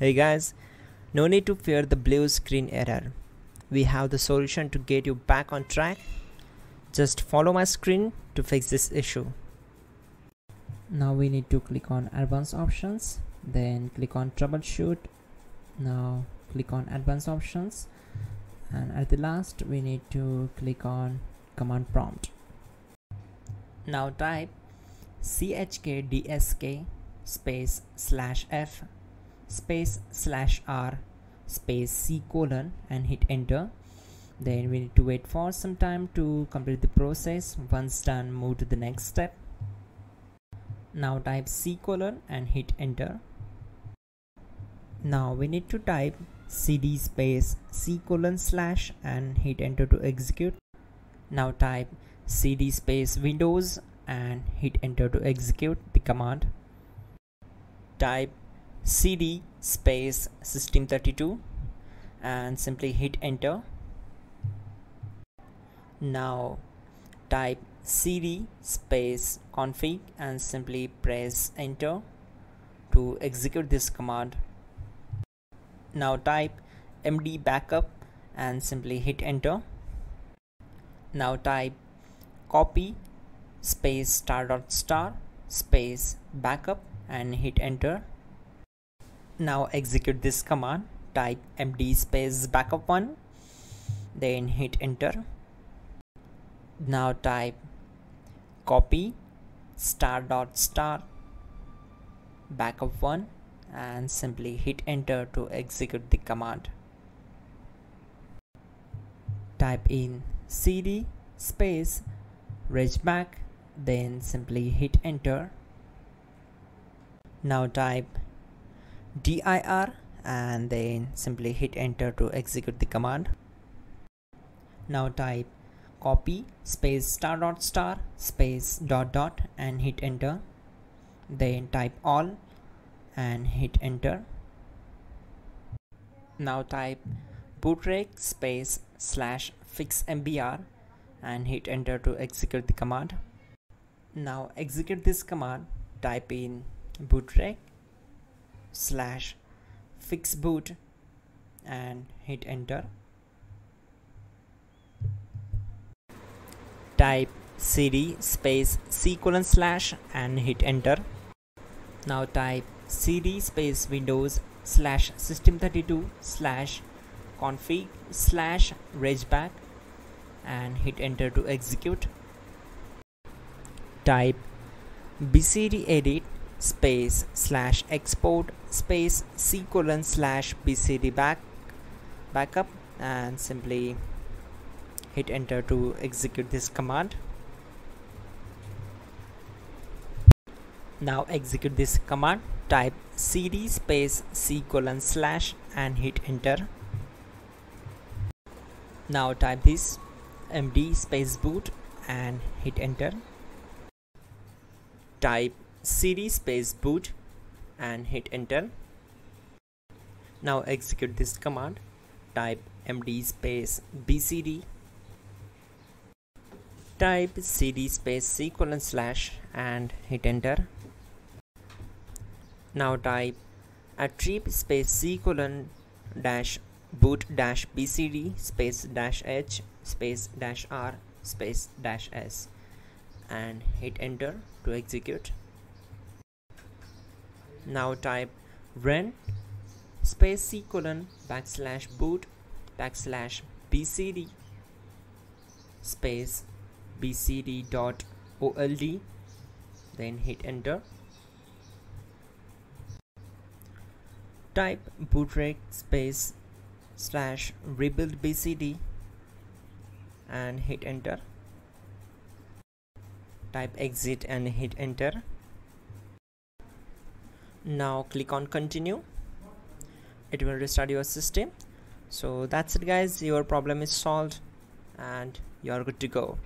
Hey guys, no need to fear the blue screen error. We have the solution to get you back on track. Just follow my screen to fix this issue. Now we need to click on advanced options, then click on troubleshoot. Now click on advanced options, and at the last we need to click on command prompt. Now type chkdsk space /f space /r space c : and hit enter. Then we need to wait for some time to complete the process. Once done, move to the next step. Now type c : and hit enter. Now we need to type cd space c : / and hit enter to execute. Now type cd space windows and hit enter to execute the command. Type cd space system32 and simply hit enter. Now type cd space config and simply press enter to execute this command. Now type md backup and simply hit enter. Now type copy space *** space backup and hit enter. Now execute this command. Type md space backup1, then hit enter. Now type copy *** backup1 and simply hit enter to execute the command. Type in cd space regback, then simply hit enter. Now type dir and then simply hit enter to execute the command. Now type copy space *** space .. and hit enter. Then type all and hit enter. Now type bootrec space /fixmbr and hit enter to execute the command. Now execute this command. Type in bootrec /fixboot and hit enter. Type cd space c : / and hit enter. Now type cd space windows /system32 /config /regback and hit enter to execute. Type bcdedit space /export space c : /bcd backup and simply hit enter to execute this command. Now execute this command. Type cd space c : / and hit enter. Now type this md space boot and hit enter. Type cd space boot and hit enter. Now execute this command. Type md space bcd. Type cd space c : / and hit enter. Now type attrib space c : -boot -bcd space -h space -r space -s and hit enter to execute. Now type run space c : /boot /bcd space bcd.old, then hit enter. Type bootrec space /rebuildbcd and hit enter. Type exit and hit enter. Now click on continue. It will restart your system. So that's it guys, your problem is solved and you're good to go.